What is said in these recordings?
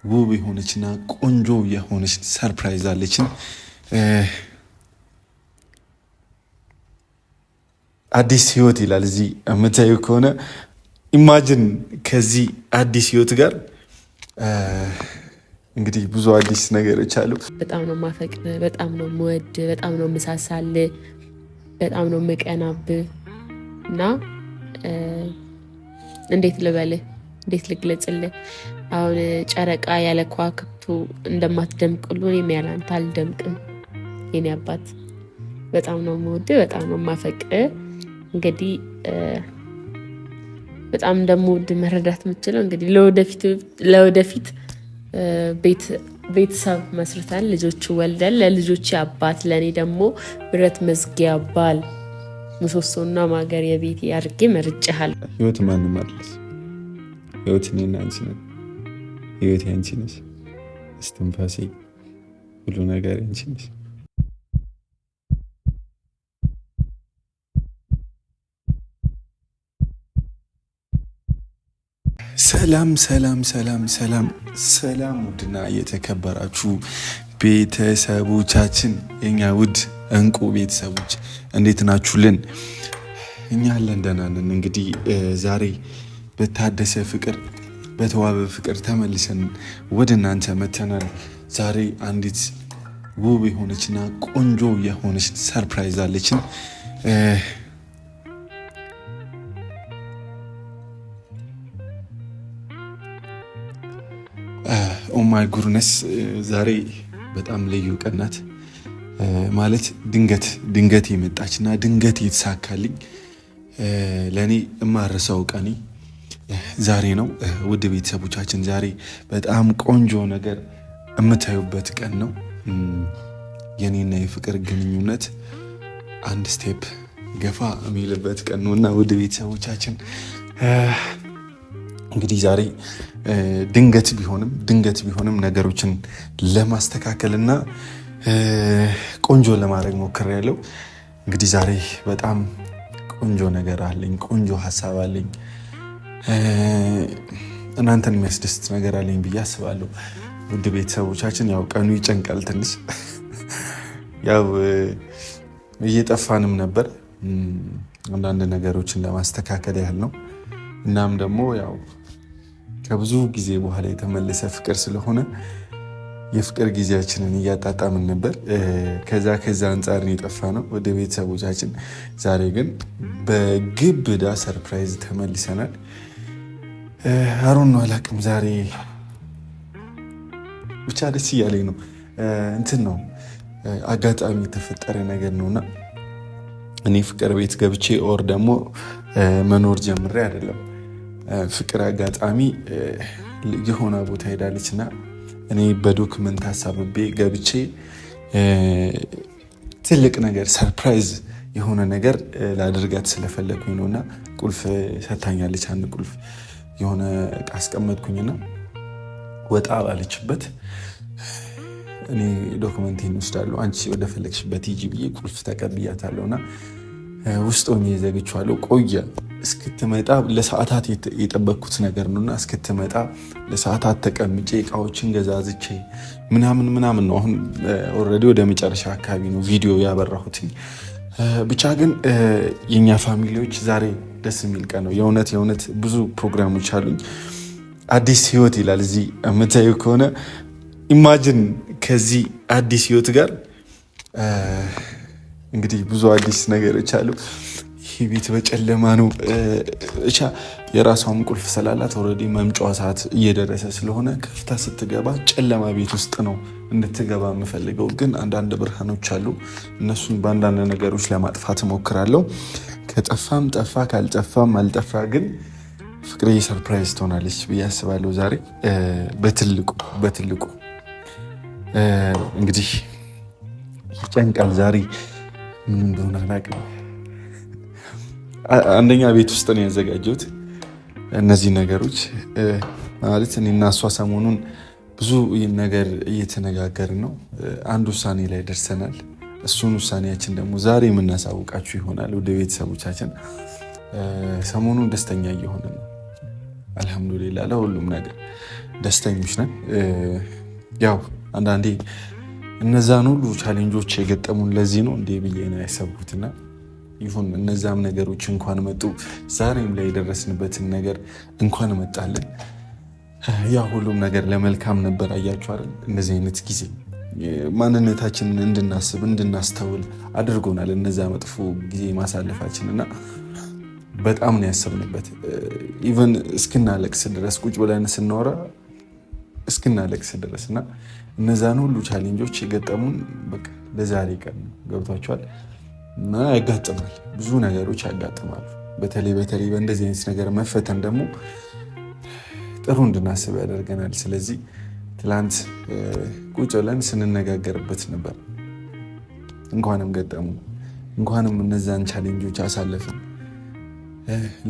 ውብ የሆነችና ቆንጆ የሆነች ሰርፕራይዝ አለችን። አዲስ ህይወት ይላል እዚህ የምታዩ ከሆነ ኢማጅን ከዚህ አዲስ ህይወት ጋር እንግዲህ ብዙ አዲስ ነገሮች አሉ። በጣም ነው ማፈቅር፣ በጣም ነው ምወድ፣ በጣም ነው ምሳሳል፣ በጣም ነው ምቀናብ እና እንዴት ልበልህ፣ እንዴት ልግለጽልህ? አሁን ጨረቃ ያለ ከዋክብቱ እንደማትደምቅሉ እኔም ያለ አንተ አልደምቅም። የኔ አባት በጣም ነው ምወድ፣ በጣም ነው ማፈቅር። እንግዲህ በጣም እንደምወድ መረዳት የምችለው እንግዲህ ለወደፊት ቤተሰብ መስርተን ልጆቹ ወልደን ለልጆች አባት ለእኔ ደግሞ ብረት መዝጊያ ባል ምሰሶና ማገር የቤት አድርጌ መርጬሃል። ህይወት ማንም አለች። ህይወት እኔና አንቺ ነን። ህይወት ያንቺ ነሽ። እስትንፋሴ፣ ሁሉ ነገር ያንቺ ነሽ። ሰላም ሰላም ሰላም ሰላም ሰላም! ውድና የተከበራችሁ ቤተሰቦቻችን፣ የኛ ውድ እንቁ ቤተሰቦች እንዴት ናችሁልን? እኛ አለን ደህና ነን። እንግዲህ ዛሬ በታደሰ ፍቅር በተዋበ ፍቅር ተመልሰን ወደ እናንተ መተናል። ዛሬ አንዲት ውብ የሆነችና ቆንጆ የሆነች ሰርፕራይዝ አለችን። ኦማይ ጉርነስ ዛሬ በጣም ልዩ ቀን ናት። ማለት ድንገት የመጣችና ድንገት የተሳካልኝ ለእኔ የማረሳው ቀኔ ዛሬ ነው። ውድ ቤተሰቦቻችን ዛሬ በጣም ቆንጆ ነገር የምታዩበት ቀን ነው። የኔና የፍቅር ግንኙነት አንድ ስቴፕ ገፋ የሚልበት ቀን ነው እና ውድ ቤተሰቦቻችን እንግዲህ ዛሬ ድንገት ቢሆንም ነገሮችን ለማስተካከል እና ቆንጆ ለማድረግ ሞክሬያለሁ። እንግዲህ ዛሬ በጣም ቆንጆ ነገር አለኝ፣ ቆንጆ ሀሳብ አለኝ፣ እናንተን የሚያስደስት ነገር አለኝ ብዬ አስባለሁ። ውድ ቤተሰቦቻችን ያው ቀኑ ይጨንቃል ትንሽ ያው እየጠፋንም ነበር አንዳንድ ነገሮችን ለማስተካከል ያህል ነው። እናም ደግሞ ያው ከብዙ ጊዜ በኋላ የተመለሰ ፍቅር ስለሆነ የፍቅር ጊዜያችንን እያጣጣምን ነበር። ከዛ አንጻር የጠፋ ነው ወደ ቤተሰቦቻችን። ዛሬ ግን በግብዳ ሰርፕራይዝ ተመልሰናል። አሮን ነው አላቅም። ዛሬ ብቻ ደስ እያለኝ ነው። እንትን ነው አጋጣሚ የተፈጠረ ነገር ነውና እኔ ፍቅር ቤት ገብቼ ኦር ደግሞ መኖር ጀምሬ አይደለም። ፍቅር አጋጣሚ የሆነ ቦታ ሄዳለች እና እኔ በዶክመንት ሀሳብቤ ገብቼ ትልቅ ነገር ሰርፕራይዝ የሆነ ነገር ላደርጋት ስለፈለግኩኝ ነው እና ቁልፍ ሰታኛለች። አንድ ቁልፍ የሆነ እቃ አስቀመጥኩኝና ወጣ ባለችበት እኔ ዶክመንቴን ወስዳለሁ፣ አንቺ ወደ ፈለግሽበት ሂጂ ብዬ ቁልፍ ተቀብያታለሁና ውስጥ ሆኜ ዘግቼዋለሁ። ቆየ እስክትመጣ ለሰዓታት የጠበቅኩት ነገር ነውና እስክትመጣ ለሰዓታት ተቀምጬ እቃዎችን ገዛዝቼ ምናምን ነው። አሁን ኦልሬዲ ወደ መጨረሻ አካባቢ ነው ቪዲዮ ያበራሁትኝ። ብቻ ግን የኛ ፋሚሊዎች ዛሬ ደስ የሚል ቀን ነው። የእውነት ብዙ ፕሮግራሞች አሉኝ። አዲስ ህይወት ይላል እዚህ የምታዩ ከሆነ ኢማጅን ከዚህ አዲስ ህይወት ጋር እንግዲህ ብዙ አዲስ ነገሮች አሉ። ይህ ቤት በጨለማ ነው። እቻ የራሷም ቁልፍ ስላላት ኦልሬዲ መምጫዋ ሰዓት እየደረሰ ስለሆነ ከፍታ ስትገባ ጨለማ ቤት ውስጥ ነው እንድትገባ የምፈልገው። ግን አንዳንድ ብርሃኖች አሉ። እነሱን በአንዳንድ ነገሮች ለማጥፋት እሞክራለሁ። ከጠፋም ጠፋ፣ ካልጠፋም አልጠፋ። ግን ፍቅሬ ሰርፕራይዝ ትሆናለች ብዬ አስባለሁ። ዛሬ በትልቁ እንግዲህ ይጨንቃል። ዛሬ ምን እንደሆነ አላውቅም። አንደኛ ቤት ውስጥ ነው ያዘጋጀሁት እነዚህ ነገሮች ማለት እኔና እሷ ሰሞኑን ብዙ ይህን ነገር እየተነጋገርን ነው። አንድ ውሳኔ ላይ ደርሰናል። እሱን ውሳኔያችን ደግሞ ዛሬ የምናሳውቃችሁ ይሆናል። ወደ ቤተሰቦቻችን ሰሞኑን ደስተኛ እየሆነ ነው። አልሐምዱሊላህ ለሁሉም ነገር ደስተኞች ነን። ያው አንዳንዴ እነዛን ሁሉ ቻሌንጆች የገጠሙን ለዚህ ነው እንዴ ብዬ ነው ያሰብኩትና ይሁን እነዛም ነገሮች እንኳን መጡ፣ ዛሬም ላይ የደረስንበትን ነገር እንኳን መጣለን። ያ ሁሉም ነገር ለመልካም ነበር። አያችሁ አይደል? እንደዚህ አይነት ጊዜ ማንነታችንን እንድናስብ እንድናስተውል አድርጎናል። እነዛ መጥፎ ጊዜ ማሳለፋችንና በጣም ነው ያሰብንበት። ኢቨን እስክናለቅስ ድረስ ቁጭ ብለን ስናወራ እስክናለቅስ ድረስ እና እነዛን ሁሉ ቻሌንጆች የገጠሙን በቃ ለዛሬ ቀን ገብቷቸዋል። እና ያጋጥማል፣ ብዙ ነገሮች ያጋጥማሉ። በተለይ በእንደዚህ አይነት ነገር መፈተን ደግሞ ጥሩ እንድናስብ ያደርገናል። ስለዚህ ትላንት ቁጭ ብለን ስንነጋገርበት ነበር። እንኳንም ገጠሙ፣ እንኳንም እነዛን ቻሌንጆች አሳለፍን።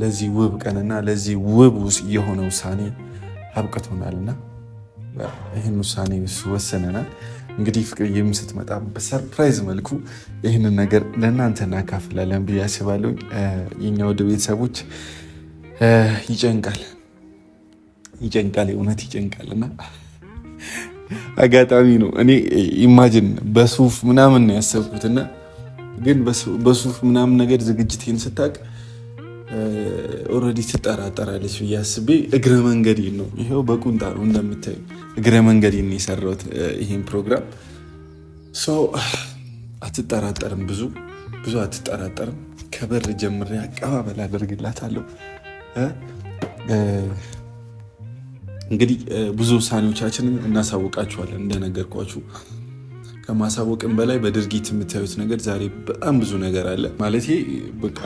ለዚህ ውብ ቀንና ለዚህ ውብ የሆነ ውሳኔ አብቅቶናልና ይህን ውሳኔ ወሰነናል። እንግዲህ ፍቅርዬም ስትመጣ በሰርፕራይዝ መልኩ ይህንን ነገር ለእናንተ እናካፍላለን ብዬ አስባለሁ። የኛ ወደ ቤተሰቦች ይጨንቃል፣ የእውነት ይጨንቃል። እና አጋጣሚ ነው እኔ ኢማጅን በሱፍ ምናምን ነው ያሰብኩትና ግን በሱፍ ምናምን ነገር ዝግጅቴን ስታውቅ ኦልሬዲ ትጠራጠራለች ብዬ አስቤ እግረ መንገዴን ነው ይሄው በቁንጣ ነው እንደምታዩ እግረ መንገዴን የሰራሁት ይሄን ፕሮግራም። አትጠራጠርም፣ ብዙ አትጠራጠርም። ከበር ጀምሬ አቀባበል አደርግላታለሁ። እንግዲህ ብዙ ውሳኔዎቻችንን እናሳውቃችኋለን። እንደነገርኳችሁ ከማሳወቅም በላይ በድርጊት የምታዩት ነገር ዛሬ በጣም ብዙ ነገር አለ ማለት በቃ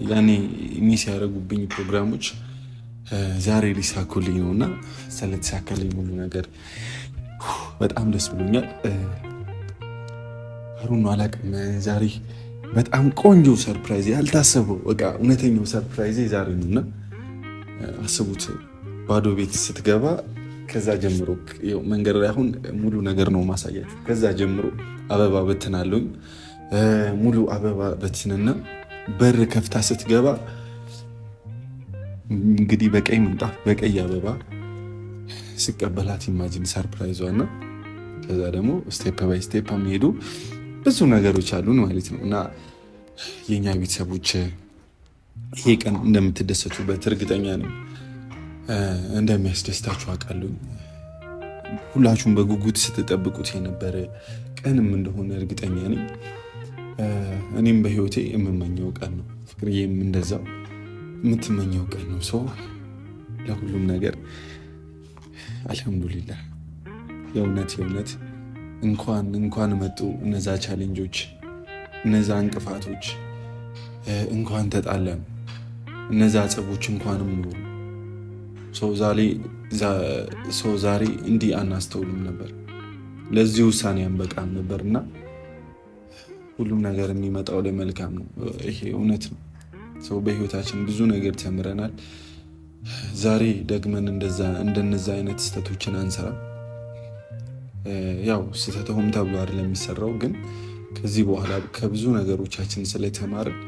ያኔ ሚስ ያደረጉብኝ ፕሮግራሞች ዛሬ ሊሳኩልኝ ነው እና ስለተሳካልኝ ሙሉ ነገር በጣም ደስ ብሎኛል። አሩን አላውቅም። ዛሬ በጣም ቆንጆ ሰርፕራይዝ፣ ያልታሰበው በቃ እውነተኛው ሰርፕራይዝ ዛሬ ነው እና አስቡት። ባዶ ቤት ስትገባ ከዛ ጀምሮ መንገድ ላይ አሁን ሙሉ ነገር ነው ማሳያችሁ። ከዛ ጀምሮ አበባ በትናለሁኝ። ሙሉ አበባ በትንና በር ከፍታ ስትገባ እንግዲህ በቀይ ምንጣፍ በቀይ አበባ ስቀበላት ኢማጂን ሰርፕራይዟና ከዛ ደግሞ ስቴፕ ባይ ስቴፕ የሚሄዱ ብዙ ነገሮች አሉን ማለት ነው እና የኛ ቤተሰቦች ይሄ ቀን እንደምትደሰቱበት እርግጠኛ ነኝ። እንደሚያስደስታችሁ አውቃለሁ። ሁላችሁም በጉጉት ስትጠብቁት የነበረ ቀንም እንደሆነ እርግጠኛ ነኝ። እኔም በህይወቴ የምመኘው ቀን ነው። ፍቅርዬም እንደዛው የምትመኘው ቀን ነው። ሰው ለሁሉም ነገር አልሐምዱሊላህ። የእውነት እንኳን መጡ እነዛ ቻሌንጆች፣ እነዛ እንቅፋቶች፣ እንኳን ተጣላን፣ እነዛ ጸቦች እንኳንም ኖሩ። ሰው ዛሬ እንዲህ አናስተውልም ነበር፣ ለዚህ ውሳኔ አንበቃም ነበርና ሁሉም ነገር የሚመጣው ለመልካም ነው። ይሄ እውነት ነው። ሰው በህይወታችን ብዙ ነገር ተምረናል። ዛሬ ደግመን እንደነዛ አይነት ስህተቶችን አንሰራም። ያው ስህተት ሆም ተብሎ አይደለም የሚሰራው፣ ግን ከዚህ በኋላ ከብዙ ነገሮቻችን ስለተማርን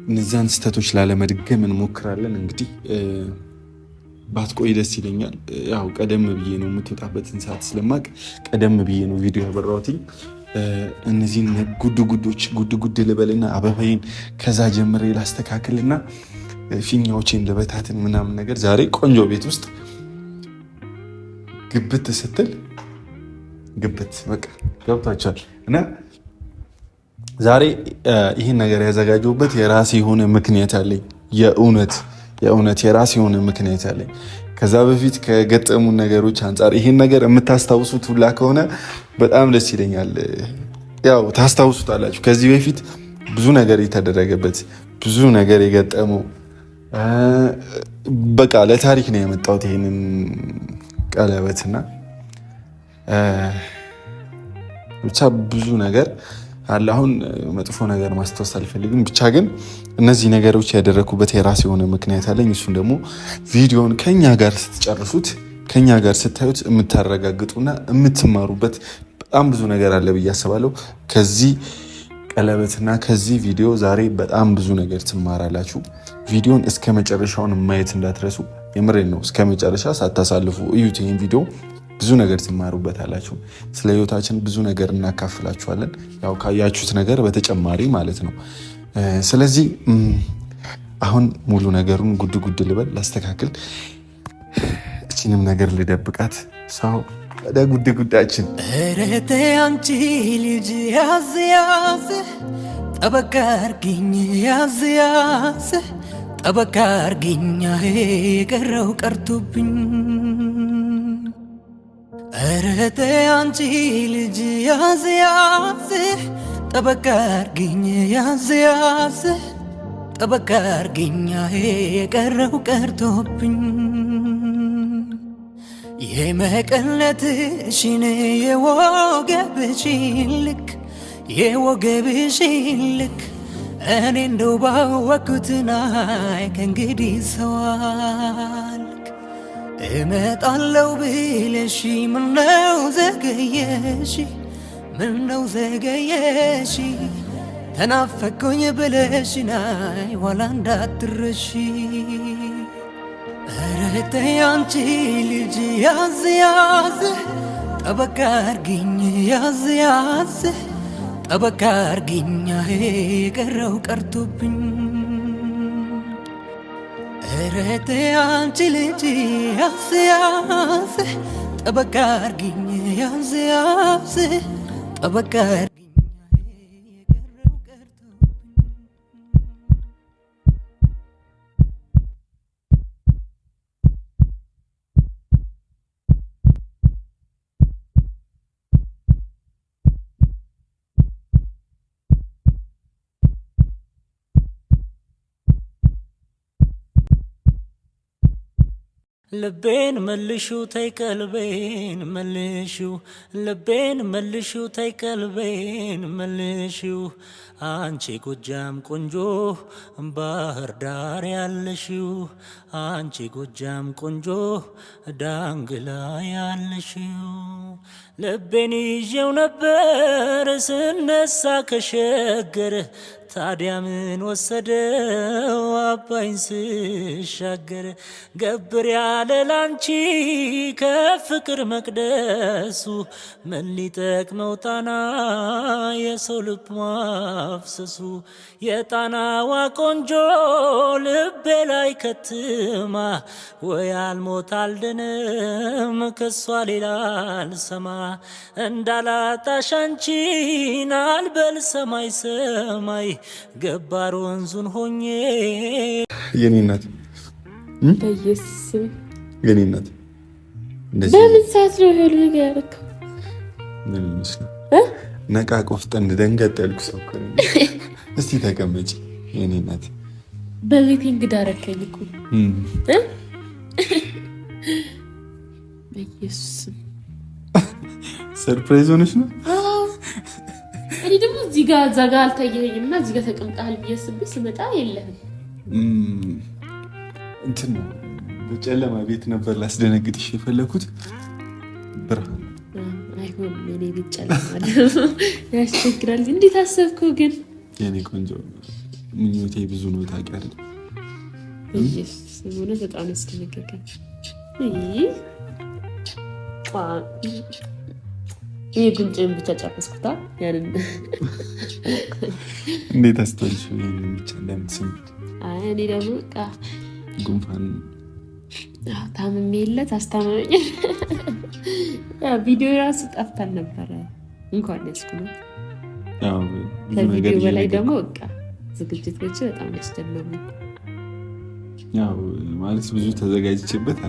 እነዛን ስህተቶች ላለመድገም እንሞክራለን። እንግዲህ ባትቆይ ደስ ይለኛል። ያው ቀደም ብዬ ነው የምትወጣበትን ሰዓት ስለማቅ ቀደም ብዬ ነው ቪዲዮ ያበራሁትኝ። እነዚህን ጉድ ልበልና አበባይን ከዛ ጀምሬ ላስተካክልና ፊኛዎችን ልበታትን ምናምን ነገር ዛሬ ቆንጆ ቤት ውስጥ ግብት ስትል ግብት በቃ ገብቷቸዋል። እና ዛሬ ይህን ነገር ያዘጋጀሁበት የራሴ የሆነ ምክንያት አለኝ። የእውነት የራሴ የሆነ ምክንያት አለኝ። ከዛ በፊት ከገጠሙ ነገሮች አንጻር ይህን ነገር የምታስታውሱት ሁላ ከሆነ በጣም ደስ ይለኛል። ያው ታስታውሱታላችሁ። ከዚህ በፊት ብዙ ነገር የተደረገበት ብዙ ነገር የገጠመው በቃ ለታሪክ ነው የመጣሁት ይህንን ቀለበትና ብቻ ብዙ ነገር አለ። አሁን መጥፎ ነገር ማስታወስ አልፈልግም። ብቻ ግን እነዚህ ነገሮች ያደረኩበት የራሴ የሆነ ምክንያት አለኝ። እሱን ደግሞ ቪዲዮን ከኛ ጋር ስትጨርሱት ከኛ ጋር ስታዩት የምታረጋግጡና የምትማሩበት በጣም ብዙ ነገር አለ ብዬ አስባለሁ። ከዚህ ቀለበትና ከዚህ ቪዲዮ ዛሬ በጣም ብዙ ነገር ትማራላችሁ። ቪዲዮን እስከ መጨረሻውን ማየት እንዳትረሱ። የምሬን ነው። እስከመጨረሻ ሳታሳልፉ እዩት ይህን ቪዲዮ። ብዙ ነገር ትማሩበታላችሁ። ስለ ህይወታችን ብዙ ነገር እናካፍላችኋለን። ያው ካያችሁት ነገር በተጨማሪ ማለት ነው። ስለዚህ አሁን ሙሉ ነገሩን ጉድ ጉድ ልበል፣ ላስተካክል፣ እቺንም ነገር ልደብቃት። ሰው ወደ ጉድ ጉዳችን። ኧረ ተይ አንቺ ልጅ ያዝ ያዝ ጠበቃ አርጊኝ፣ ያዝ ያዝ ጠበቃ አርጊኝ፣ የቀረው ቀርቶብኝ። ኧረ ተይ አንቺ ልጅ ያዝ ያዝ ጠበቃ አርጊኝ፣ ያዝ ያዝ ጠበቃ አርጊኝ፣ የቀረው ቀርቶብኝ። የመቀነትሽን የወገብሽን ልክ የወገብሽን ልክ እኔ እንደው ባወኩትና ከእንግዲህ ሰው አልክ። እመጣለሁ ብለሽ ምነው ዘገየሽ፣ ምነው ዘገየሽ፣ ተናፈኩኝ ብለሽ ናይ ኋላ እንዳትረሺ። ኧረ ተይ አንቺ ልጅ ያዝ ያዝ ጠበቃ አርጊኝ፣ ያዝ ያዝ ጠበቃ አርጊኝ፣ የቀረው ቀርቶብኝ። ኧረ ተይ አንቺ ልጅ ያዝ ያዝ ጠበቃ አርጊኝ፣ ያዝ ያዝ ጠበቃ አርጊኝ። ልቤን መልሹ ተይ ቀልቤን መልሹ፣ ልቤን መልሹ ተይ ቀልቤን መልሹ። አንቺ ጎጃም ቆንጆ ባህር ዳር ያለሽው፣ አንቺ ጎጃም ቆንጆ ዳንግላ ያለሽው። ልቤን ይዤው ነበር ስነሳ ከሸገር፣ ታዲያ ምን ወሰደው አባይን ስሻገር። ገብር ያለ ላንቺ ከፍቅር መቅደሱ፣ ምን ሊጠቅመው ጣና የሰው ልብ ማፍሰሱ። የጣናዋ ቆንጆ ልቤ ላይ ከትማ፣ ወይ አልሞት አልድንም ከሷ ሌላ አልሰማ። እንዳላጣሽ አንቺን አልበል ሰማይ ሰማይ፣ ገባር ወንዙን ሆኜ የኔ እናት በኢየሱስ የኔ እናት። በምን ሰዓት ነው ይሄ ነገር ያደረከው? ምን ይመስላል? ነቃ ቆፍጠን ደንገጥ ያልኩ ሰው እኮ ነኝ። እስቲ ተቀመጪ የኔ እናት። በቤቴ እንግዳ አደረከኝ እኮ በኢየሱስ ሰርፕራይዝ ሆነሽ ነው? እኔ ደግሞ እዚህ ጋር እዛ ጋር አልታየኸኝም እና እዚህ ጋር ተቀምጠሃል ብዬ አስቤ ስመጣ የለህም። እንትን ነው በጨለማ ቤት ነበር ላስደነግጥሽ የፈለኩት። ብርሃን አይሆን የኔ ቤት ጨለማ ያስቸግራል። እንዴት አሰብከው ግን? የኔ ቆንጆ ምኞቴ ብዙ ነው ታውቂያለሽ። ኢየሱስ ሆነ በጣም ያስደነገጠኝ። ይሄ ጉንጭን ብቻ ጨረስኩታ። ያንን እንዴት አስተውልሽ? ይሄን ብቻ እንደምትስም። አይ እኔ ደግሞ በቃ ጉንፋን ታምሜ የለት አስታመመኝ። ቪዲዮ ራሱ ጠፍታል ነበረ እንኳን ያስኩት። ያው ከቪዲዮ በላይ ደግሞ በቃ ዝግጅቶች በጣም ያስደመሙ። ያው ማለት ብዙ ተዘጋጅቼበት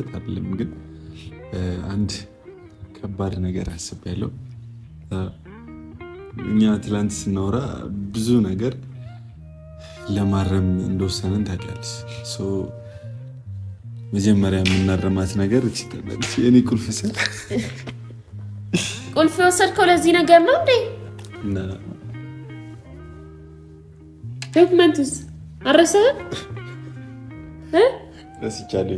አይደለም ግን አንድ ከባድ ነገር አስቤያለሁ። እኛ ትላንት ስናወራ ብዙ ነገር ለማረም እንደወሰንን ታውቂያለሽ። መጀመሪያ የምናረማት ነገር የኔ ቁልፍ ስል ቁልፍ የወሰድከው ለዚህ ነገር ነው እንዴ? ዶክመንቱስ አረሰህም? ረስቻለሁ።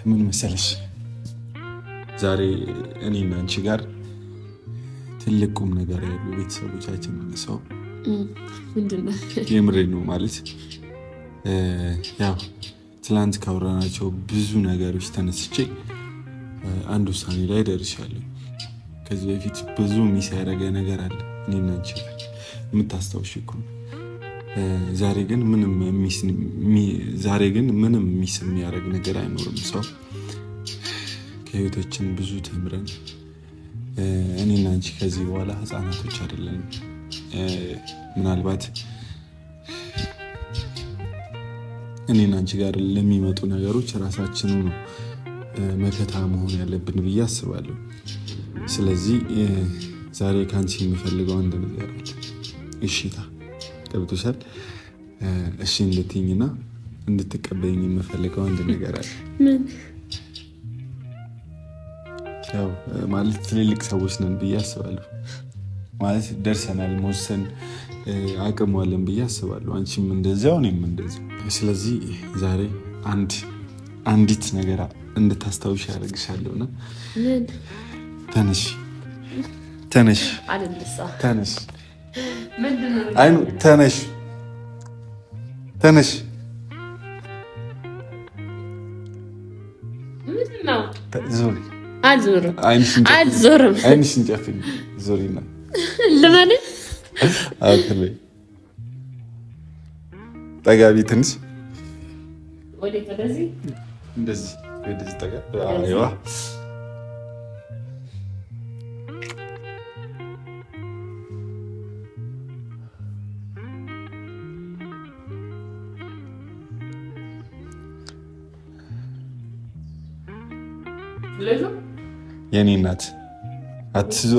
ምን መሰለሽ፣ ዛሬ እኔና አንቺ ጋር ትልቅ ቁም ነገር ያሉ ቤተሰቦቻችን ሰው የምሬ ነው ማለት ያው ትላንት ካወራናቸው ብዙ ነገሮች ተነስቼ አንድ ውሳኔ ላይ ደርሻለሁ። ከዚህ በፊት ብዙ ሚስ ያደረገ ነገር አለ እኔና አንቺ የምታስታውሽ እኮ። ዛሬ ግን ምንም ሚስ የሚያደርግ ነገር አይኖርም። ሰው ከህይወታችን ብዙ ተምረን እኔና አንቺ ከዚህ በኋላ ህፃናቶች አይደለንም። ምናልባት እኔና አንቺ ጋር ለሚመጡ ነገሮች ራሳችኑ ነው መከታ መሆን ያለብን ብዬ አስባለሁ። ስለዚህ ዛሬ ከአንቺ የሚፈልገው አንድ ነገር አለ። እሺታ ገብቶሻል? እሺ እንድትይኝና እንድትቀበይኝ የምፈልገው አንድ ነገር አለ። ያው ማለት ትልልቅ ሰዎች ነን ብዬ አስባለሁ። ማለት ደርሰናል፣ መወሰን አቅሟለን ብዬ አስባለሁ። አንቺም እንደዚያው እኔም እንደዚያው። ስለዚህ ዛሬ አንዲት ነገር እንድታስታውሽ ያደርግሻለሁና ተነሽ ተነሽ ተነሽ አይኑ ተነሽ ተነሽ ዞሪ አልዞርም። አይንሽን ጨፍኝ ዞሪና ለማን አክለ ጠጋቢ ትንሽ እንደዚህ ወደዚህ ጠጋ አይዋ የኔ እናት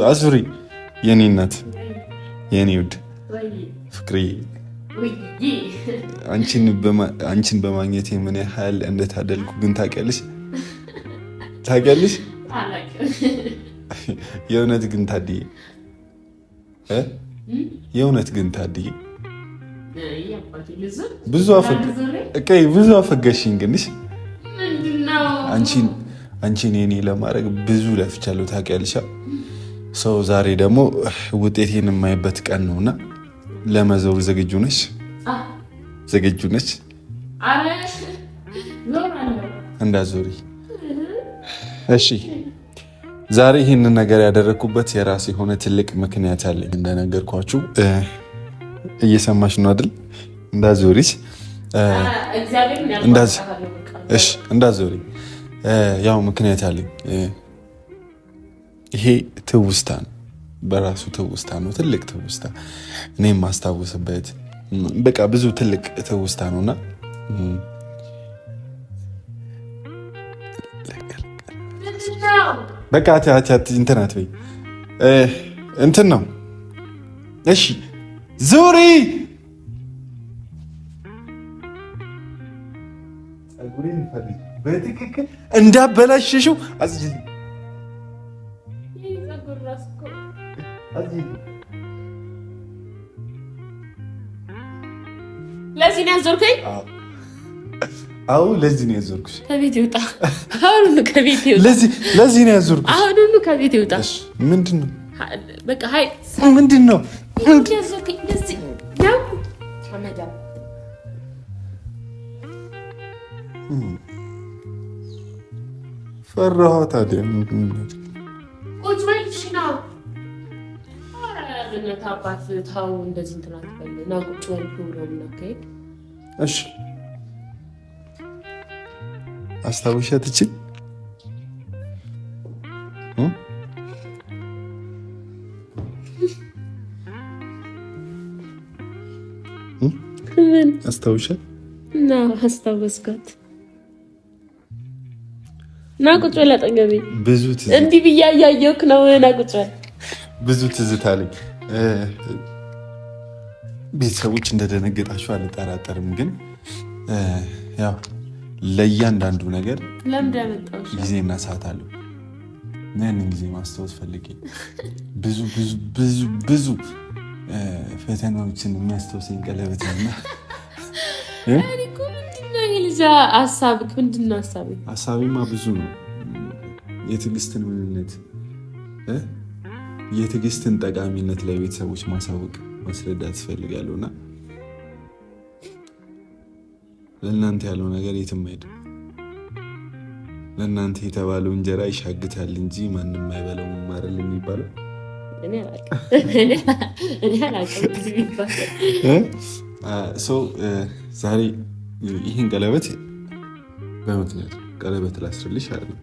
አዙሪ፣ የኔ እናት፣ የኔ ውድ ፍቅሬ፣ አንቺን በማግኘት ምን ያህል እንደታደልኩ ግን ታውቂያለሽ? የእውነት ግን ታድዬ፣ የእውነት ግን ታድዬ ብዙ አፈገሽኝ። ግንሽ አንቺን የኔ ለማድረግ ብዙ ለፍቻለሁ ታውቂያለሽ። ሰው ዛሬ ደግሞ ውጤቴን የማይበት ቀን ነውና ለመዞር ዝግጁ ነሽ? ዝግጁ ነሽ? እንዳዞሪ እሺ። ዛሬ ይህንን ነገር ያደረግኩበት የራሴ የሆነ ትልቅ ምክንያት አለኝ። እንደነገርኳችሁ እየሰማሽ ነው አይደል? እንዳዞሪሽ እንዳዞሪ ያው ምክንያት አለኝ። ይሄ ትውስታ ነው፣ በራሱ ትውስታ ነው፣ ትልቅ ትውስታ፣ እኔ የማስታውስበት በቃ ብዙ ትልቅ ትውስታ ነውና በቃ እንትን አትበይ፣ እንትን ነው። እሺ ዙሪ በትክክል እንዳበላሽሽው አጽጅልኝ። ለዚህ ነው ያዞርከኝ? አዎ ለዚህ ነው ያዞርኩሽ። ከቤት ይውጣ አሁን፣ ከቤት ይውጣ። ለዚህ ነው ያዞርኩሽ። አሁን ከቤት ይውጣ። ምንድነው? በቃ ሃይ ምንድነው? ያዞርከኝ ለዚህ ነው ተመዳ ፈራሁ። ታዲያ ቁጭ በል እሺ። ና አረጋግጥ። አባት ታው እንደዚህ እንትን አትበል። ና ቁጭ በል ፕሮግራም እናካሄድ። እሺ አስታውሻት እቺ ምን አስታውሻት? ና አስታወስኳት። ና ቁጭ በል አጠገቤ። ብዙ እንዲህ ብዬ እያየሁህ ነው። ና ቁጭ በል። ብዙ ትዝታ አለኝ። ቤተሰቦች እንደደነገጣችሁ አልጠራጠርም፣ ግን ያው ለእያንዳንዱ ነገር ጊዜና ሰዓት አለው። ያንን ጊዜ ማስታወስ ፈልጌ ብዙ ብዙ ብዙ ብዙ ፈተናዎችን የሚያስታውሰኝ ቀለበት ነውና ሀሳብህ ምንድን ነው? ሀሳቤማ ብዙ ነው። የትዕግስትን ምንነት፣ የትዕግስትን ጠቃሚነት ለቤተሰቦች ማሳወቅ ማስረዳት እፈልጋለሁና ለእናንተ ያለው ነገር የትም አይሄድም። ለእናንተ የተባለው እንጀራ ይሻግታል እንጂ ማንም አይበላውም አይደል የሚባለው? እኔ አላውቅም ዛሬ ይህን ቀለበት በምክንያት ቀለበት ላስርልሽ አይደለም።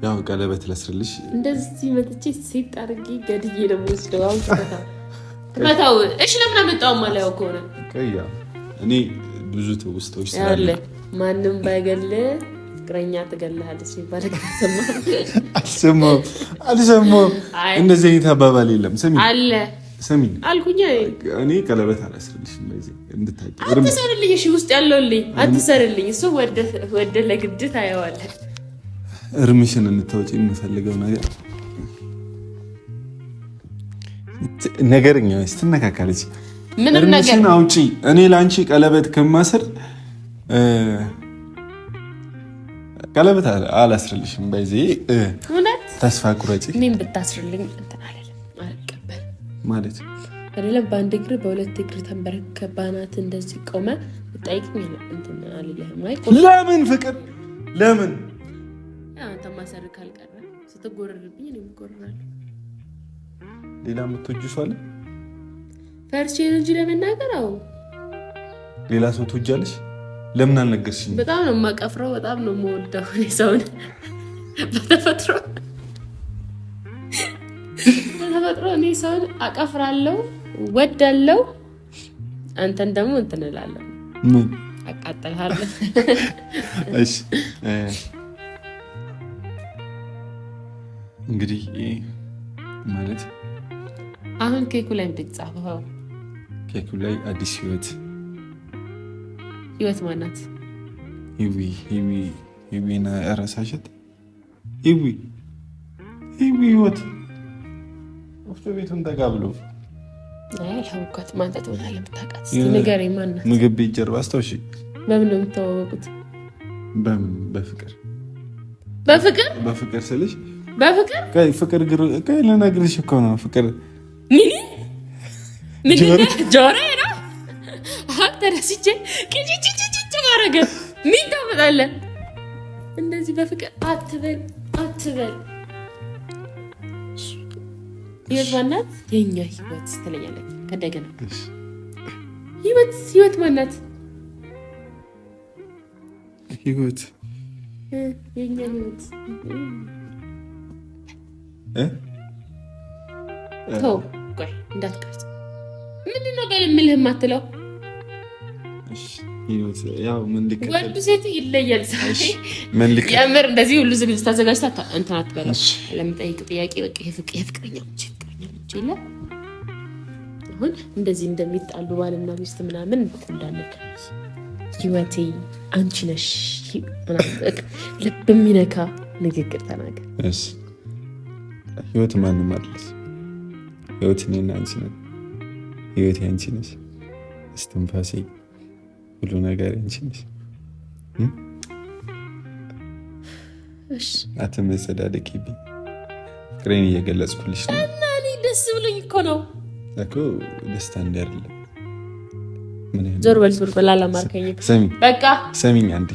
ያው ቀለበት ላስርልሽ እንደዚህ መጥቼ ሴት አድርጌ ገድዬ ደግሞ ወስደው ትመታው። እሺ ለምን አመጣው ማለት ነው ከሆነ እኔ ብዙ ትውስቶች ስላለ ማንም ባይገል ፍቅረኛ ትገልሃለች ሲባል አልሰማሁም። እንደዚህ አይነት አባባል የለም። ስሚ አልኩኝ። እኔ ቀለበት አላስርልሽም። ለዚህ እንድታቂ አትሰርልኝ። እሺ ውስጥ ያለውልኝ አትሰርልኝ። እሱ ወደ ለግድ ታየዋለህ። እርምሽን እንታወጪ የምፈልገው ነገርኛ ስትነካካለች እርምሽን አውጪ። እኔ ለአንቺ ቀለበት ከማስር ቀለበት አላስርልሽም። በዚህ ተስፋ ቁረጪ። እኔም ብታስርልኝ እንትን አልልም፣ አልቀበልም ማለት አይደለም። በአንድ እግር በሁለት እግር ተንበረከ ባናት እንደዚህ ቆመ ብጠይቅኝ እንትን አልልህም። ለምን ፍቅር ለምን አንተ ማሰር ካልቀረ ስትጎረርብኝ እኔም እጎረራለሁ። ሌላ የምትወጂው ሰው አለ? ፈርቼ ነው እንጂ ለመናገር። አዎ ሌላ ሰው ትወጃለሽ? ለምን አልነገርሽኝ? በጣም ነው የማቀፍረው፣ በጣም ነው የምወደው ሰውን በተፈጥሮ እኔ ሰውን አቀፍራለሁ፣ ወዳለሁ። አንተን ደግሞ እንትን እላለሁ፣ ምን አቃጥልሃለሁ። እሺ እንግዲህ ማለት አሁን ኬኩ ላይ እንድትጻፈው ኬኩ ላይ አዲስ ህይወት ማናት? ሂዊና እረሳሸት ሂዊ ህይወት ወፍጮ ቤቱን ጠጋ ብሎ አልሀውቃት ማንተ ትሆናለህ የምታውቃት። እስኪ ንገረኝ ማናት? ምግብ ቤት ጀርባ አስታውሺ። በምን ነው የምታወቁት? በፍቅር ስልሽ ፍቅር ልነግርሽ እኮ ነው። ፍቅር ምን ጆሮ ነው ተረስቼ ቂጭጭጭጭ ማረገ ምን ታመጣለህ? እንደዚህ በፍቅር አትበል። ህይወት ማናት? የኛ ህይወት ትለኛለች ከደገና። ህይወት ማናት? ህይወት የኛ ህይወት ተው ቆይ እንዳትቀርጽ። ምንድን ነው በል የምልህ የማትለው? ወንዱ ሴት ይለያል። የምር እንደዚህ ሁሉ ዝግጅት አዘጋጅታ እንትን አትበለው። ለምጠይቅ ጥያቄ በቃ የፍቅረኛ የለ አሁን እንደዚህ እንደሚጣሉ ባልና ሚስት ምናምን እንዳነገ ህይወቴ አንቺ ነሽ ልብ የሚነካ ንግግር ተናገር። ህይወት ማንም አይደለሽ። ህይወት እኔና አንቺ ነን። ህይወቴ አንቺ ነሽ። እስትንፋሴ ሁሉ ነገር አንቺ ነሽ። አትመሰዳደቂብኝ። ፍቅሬን እየገለጽኩልሽ ነው እና እኔ ደስ ብሎኝ እኮ ነው እኮ። ደስታ እንዲ አይደለም። ዞር በል አላማርከኝ። በቃ ሰሚኝ አንዴ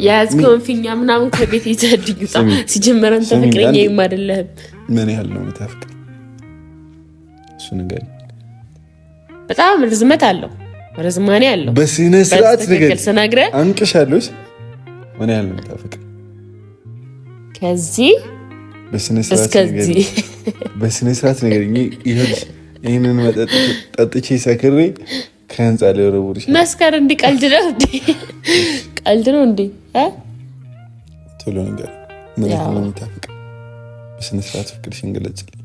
የያዝከውን ፊኛ ምናምን ከቤት ይዘድግጣ። ሲጀመር አንተ ፍቅረኛዬም አይደለህም። ምን ያህል ነው የምታፍቅር? እሱ ነገር በጣም ርዝማኔ አለው። በስነ ስርዓት ነገር ስነግርህ አንቅሻለሁ። ምን ያህል ነው የምታፍቅር? ከዚህ በስነ ስርዓት ነገር ይሄንን መጠጥ ጠጥቼ ሰክሬ ከህንፃ ላይ ወረወርሽ። መስከር ቀልድ ነው እንዴ? ቶሎ ነገር ምን ያህል ነው የምታፍቅር? በስነ ስርዓት ፍቅርሽን ገለጽልኝ።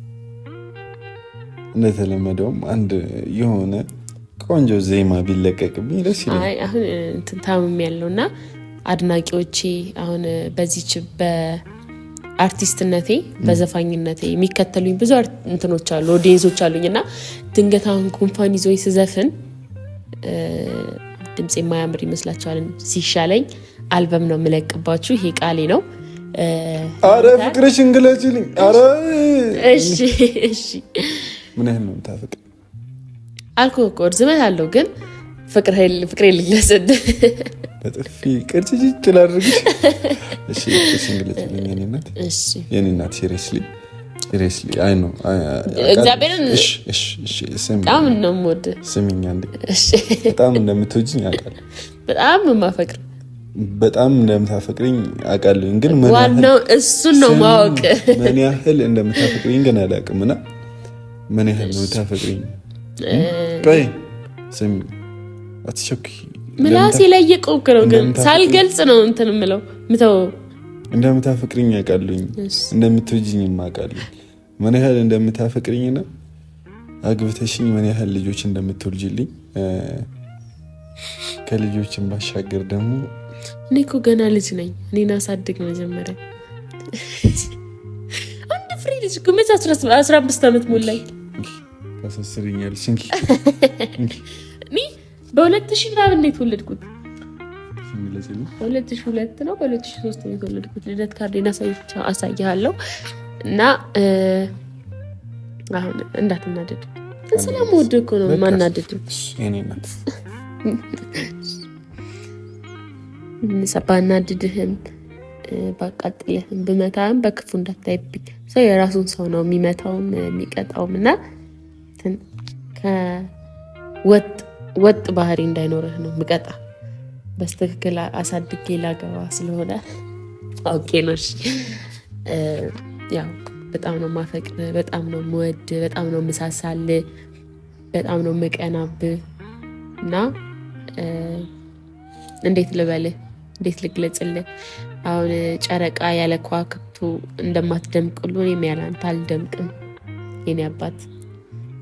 እንደተለመደውም አንድ የሆነ ቆንጆ ዜማ ቢለቀቅብኝ ደስ ይላል። አሁን እንትን ታምም ያለውና አድናቂዎቼ አሁን በዚህች በአርቲስትነቴ በዘፋኝነቴ የሚከተሉኝ ብዙ እንትኖች አሉ፣ ኦዲየንሶች አሉኝና ድንገት አሁን ጉንፋን ይዞኝ ስዘፍን ድምጽ የማያምር ይመስላችኋል? ሲሻለኝ አልበም ነው የምለቅባችሁ። ይሄ ቃሌ ነው። አረ ፍቅርሽን ግለጪልኝ። አረ እሺ ምን ያህል ነው የምታፈቅሪኝ? አልኩህ እኮ ርዝመት አለው ግን ፍቅሬ ልግለጽድ በጥፊ ቅርጭጭ ላድርግሽ። እሺ ፍቅርሽን ግለጪልኝ የኔ እናት። እሺ የኔ እናት ሲሪየስሊ አይ ነው እግዚአብሔርን እሺ ስሚ በጣም ነው የምወድህ። ስሚኝ አንዴ እሺ በጣም እንደምትወጂኝ አውቃለሁ። በጣም የማፈቅር በጣም እንደምታፈቅሪኝ አውቃለሁ። ግን ዋናው እሱን ነው ማወቅ። ምን ያህል እንደምታፈቅሪኝ ግን አላውቅም። እና ምን ያህል ነው የምታፈቅሪኝ? ቆይ ስሚ አትቸኩይ። ምላሴ ላይ እየቆምክ ነው ግን ሳልገልጽ ነው እንትን የምለው ምተው። እንደምታፈቅሪኝ አውቃለሁ። እንደምትወጂኝም አውቃለሁ። ምን ያህል እንደምታፈቅሪኝና አግብተሽኝ ምን ያህል ልጆች እንደምትወልጂልኝ ከልጆችን ባሻገር ደግሞ እኔ እኮ ገና ልጅ ነኝ። እኔን አሳድግ መጀመሪያ። አንድ ፍሬ ልጅ እኮ መቼ 15 ዓመት ሞላኝ። ታሳስሪኛለሽ እንኪ እኔ በ2000 ምናምን ነው የተወለድኩት። 2002 ነው በ2003 ነው የተወለድኩት። ልደት ካርዴን አሳይሃለሁ። እና አሁን እንዳትናደድ ስለምወድህ እኮ ነው ማናደድ። እኔ እናት ባናድድህም ባቃጥልህም ብመታህም በክፉ እንዳታይብኝ። ሰው የራሱን ሰው ነው የሚመታውም የሚቀጣውም። እና ወጥ ባህሪ እንዳይኖርህ ነው ምቀጣ። በስትክክል አሳድጌ ላገባ ስለሆነ አውቄ ነው። ያው በጣም ነው ማፈቅርህ፣ በጣም ነው የምወድህ፣ በጣም ነው የምሳሳልህ፣ በጣም ነው የምቀናብህ። እና እንዴት ልበልህ፣ እንዴት ልግለጽልህ? አሁን ጨረቃ ያለ ከዋክብቱ እንደማትደምቅሉ እኔም ያለ አንተ አልደምቅም። የኔ አባት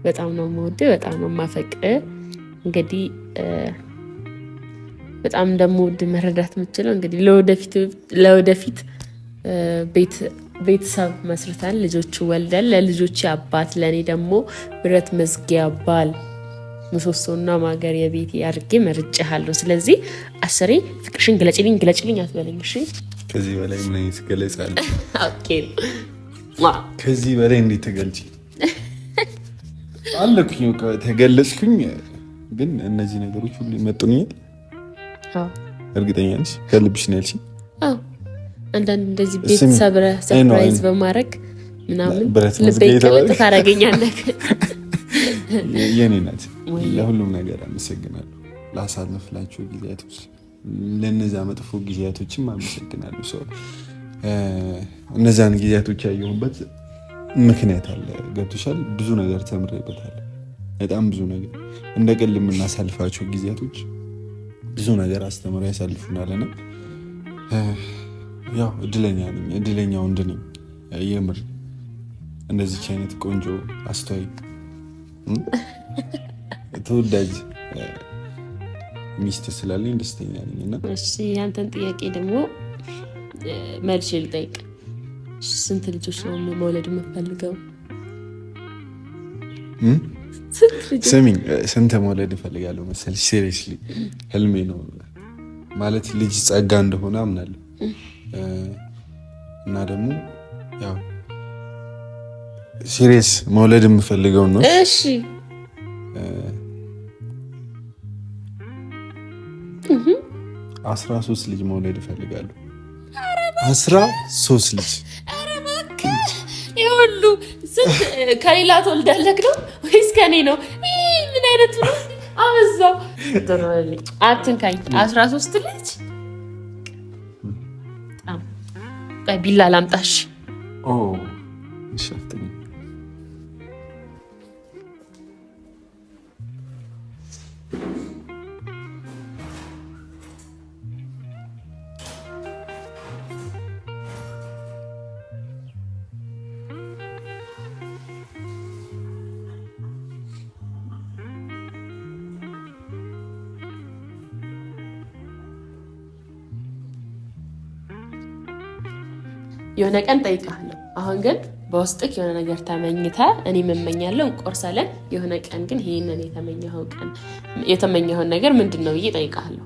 በጣም ነው የምወድህ፣ በጣም ነው የማፈቅርህ። እንግዲህ በጣም እንደምወድህ መረዳት የምችለው እንግዲህ ለወደፊት ቤተሰብ መስርተን ልጆቹ ወልደን ለልጆች አባት ለእኔ ደግሞ ብረት መዝጊያ ባል ምሰሶና ማገር የቤቴ አድርጌ መርጬሃለሁ። ስለዚህ አስሬ ፍቅርሽን ግለጭልኝ አትበለኝ። እሺ ከዚህ በላይ ምን አይነት ገለጻ አለ? ኦኬ ከዚህ በላይ እንዴት ትገልጪ? አለኩኝ ተገለጽኩኝ። ግን እነዚህ ነገሮች ሁሉ ይመጡኛል። አዎ እርግጠኛ ነሽ? ከልብሽ ነው ያልሽኝ? አዎ አንዳንድ እንደዚህ ቤተሰብ ሰርፕራይዝ በማድረግ ምናምን ልቤ ቅልጥ ታደርገኛለህ። የኔ ናት። ለሁሉም ነገር አመሰግናለሁ። ላሳለፍላችሁ ጊዜያቶች፣ ለነዛ መጥፎ ጊዜያቶችም አመሰግናለሁ። ሰው እነዛን ጊዜያቶች ያየሁበት ምክንያት አለ። ገብቶሻል? ብዙ ነገር ተምሬበታለሁ። በጣም ብዙ ነገር እንደ ቀልድ የምናሳልፋቸው ጊዜያቶች ብዙ ነገር አስተምረው ያሳልፉናልና ያው እድለኛ ነኝ፣ እድለኛ ወንድ ነኝ። የምር እንደዚች አይነት ቆንጆ አስተዋይ ተወዳጅ ሚስት ስላለኝ ደስተኛ ነኝ። እና እሺ ያንተን ጥያቄ ደግሞ መልሼ ልጠይቅ። ስንት ልጆች ነው መውለድ የምፈልገው? ስሚኝ፣ ስንት መውለድ እፈልጋለሁ መሰለሽ? ሲሪየስሊ ህልሜ ነው ማለት ልጅ ጸጋ እንደሆነ አምናለሁ። እና ደግሞ ያው ሲሪየስ መውለድ የምፈልገው ነው። እሺ 13 ልጅ መውለድ እፈልጋለሁ። 13 ልጅ። ኧረ እባክህ ይሁሉ ስንት ከሌላ ትወልዳለህ ነው ወይስ ከኔ ነው? ምን አይነት ነው? አበዛው። አትንካኝ። 13 ልጅ ቢላ ላምጣሽ። የሆነ ቀን ጠይቃለሁ። አሁን ግን በውስጥክ የሆነ ነገር ተመኝተ እኔ መመኛለሁ፣ እንቆርሳለን። የሆነ ቀን ግን ይሄንን የተመኘኸውን ነገር ምንድነው ብዬ ጠይቃለሁ።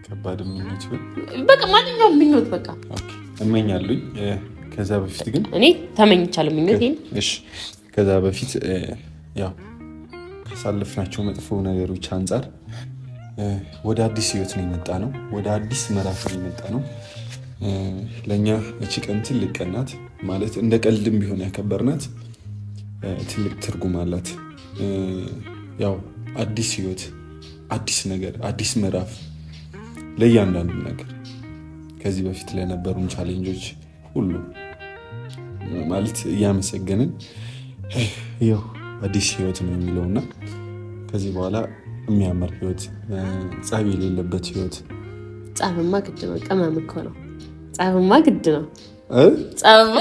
ከባድ ምኞት በቃ ማንኛውም ምኞት በቃ እመኛለሁ። ከዛ በፊት ግን እኔ ተመኝቻለሁ ምኞቴን። እሺ ከዛ በፊት ያው ካሳለፍናቸው መጥፎ ነገሮች አንፃር ወደ አዲስ ህይወት ነው የመጣ ነው። ወደ አዲስ ምዕራፍ ነው የመጣ ነው። ለእኛ እቺ ቀን ትልቅ ቀን ናት። ማለት እንደ ቀልድም ቢሆን ያከበርናት ትልቅ ትርጉም አላት። ያው አዲስ ህይወት፣ አዲስ ነገር፣ አዲስ ምዕራፍ ለእያንዳንዱ ነገር ከዚህ በፊት ለነበሩን ቻሌንጆች ሁሉ ማለት እያመሰገንን ያው አዲስ ህይወት ነው የሚለውና ከዚህ በኋላ የሚያምር ህይወት፣ ጸብ የሌለበት ህይወት። ጸብማ ግድ ነው። ቅመም እኮ ነው። ጸብማ ግድ ነው። ጸብማ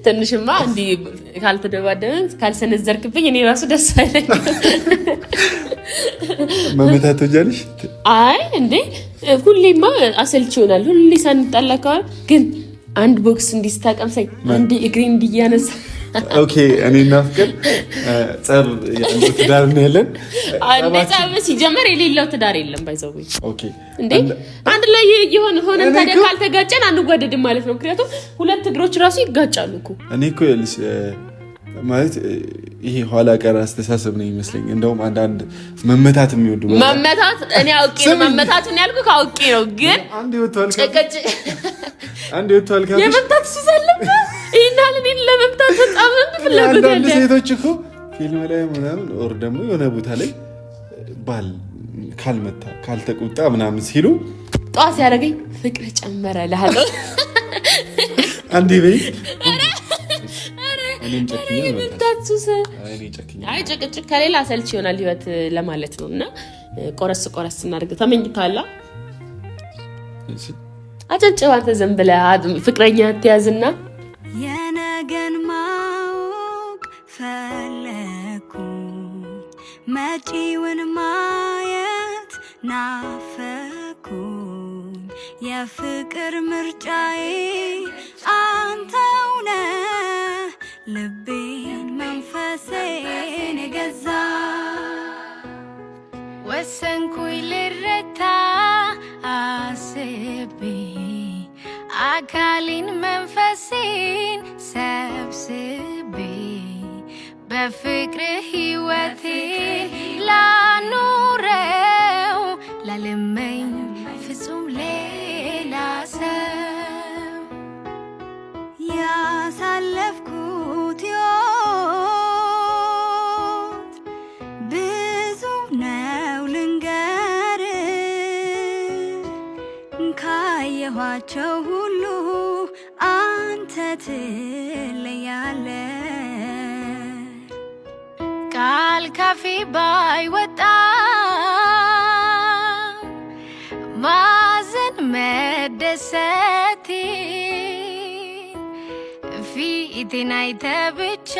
ትንሽማ እንዲህ ካልተደባደብን ካልሰነዘርክብኝ እኔ ራሱ ደስ አይለኝም። መመታት ትወጃለሽ? አይ እንዴ ሁሌማ አሰልች ይሆናል። ሁሌ ሳንጣላ ከሆነ ግን አንድ ቦክስ እንዲህ ስታቀምሰኝ አንዴ እግሬ እንዲያነሳ ኦኬ እኔና ፍቅር ጸብ ትዳር ነው ያለን። አንዴ ጸብ ሲጀመር የሌለው ትዳር የለም። ባይዘው ኦኬ እንዴ አንድ ላይ ሆነን ታዲያ ካልተጋጨን አንጓደድም ማለት ነው። ምክንያቱም ሁለት እግሮች ራሱ ይጋጫሉ እኮ። እኔ እኮ ማለት ይሄ ኋላ ቀር አስተሳሰብ ነው ይመስለኝ። እንደውም አንዳንድ መመታት የሚወዱ መመታት እኔ አውቄ ነው መመታቱን ያልኩ ካውቄ ነው። ግን አንዴ ወጥቷል የመምታት ሲሰለም ይናል እኔን ለመምታት በጣም ፍላጎት ያለ ሴቶች እኮ ፊልም ላይ ምናምን ኦር ደግሞ የሆነ ቦታ ላይ ባል ካልመታ ካልተቆጣ ምናምን ሲሉ ጧት ያደረገኝ ፍቅር ጨመረ ለሃለ አንዴ በይ አይ ጭቅጭቅ ከሌላ አሰልች ይሆናል ህይወት ለማለት ነው። እና ቆረስ እናድርግ። ተመኝታላ አጨብጭባ ዝም ብለህ ፍቅረኛ አትያዝና የነገን ማወቅ ፈለኩ መጪውን ማየት ናፈኩኝ የፍቅር ምርጫዬ አንተው ነህ ልቤን መንፈሴን የገዛ ወሰንኩኝ ልረታ አስቤ አካሌን መንፈሴን ሰብስቤ በፍቅር ህይወቴን ላኑረው ላልመኝ ፍጹም ሌላ ሰው ያሳለፍኩት ሕይወት ብዙ ነው ልንገር ካየኋቸው ሁሉ አንተ ትለያለ ቃል ካፌ ባይወጣ ማዘን መደሰቴ ፊቴን አይተህ ብቻ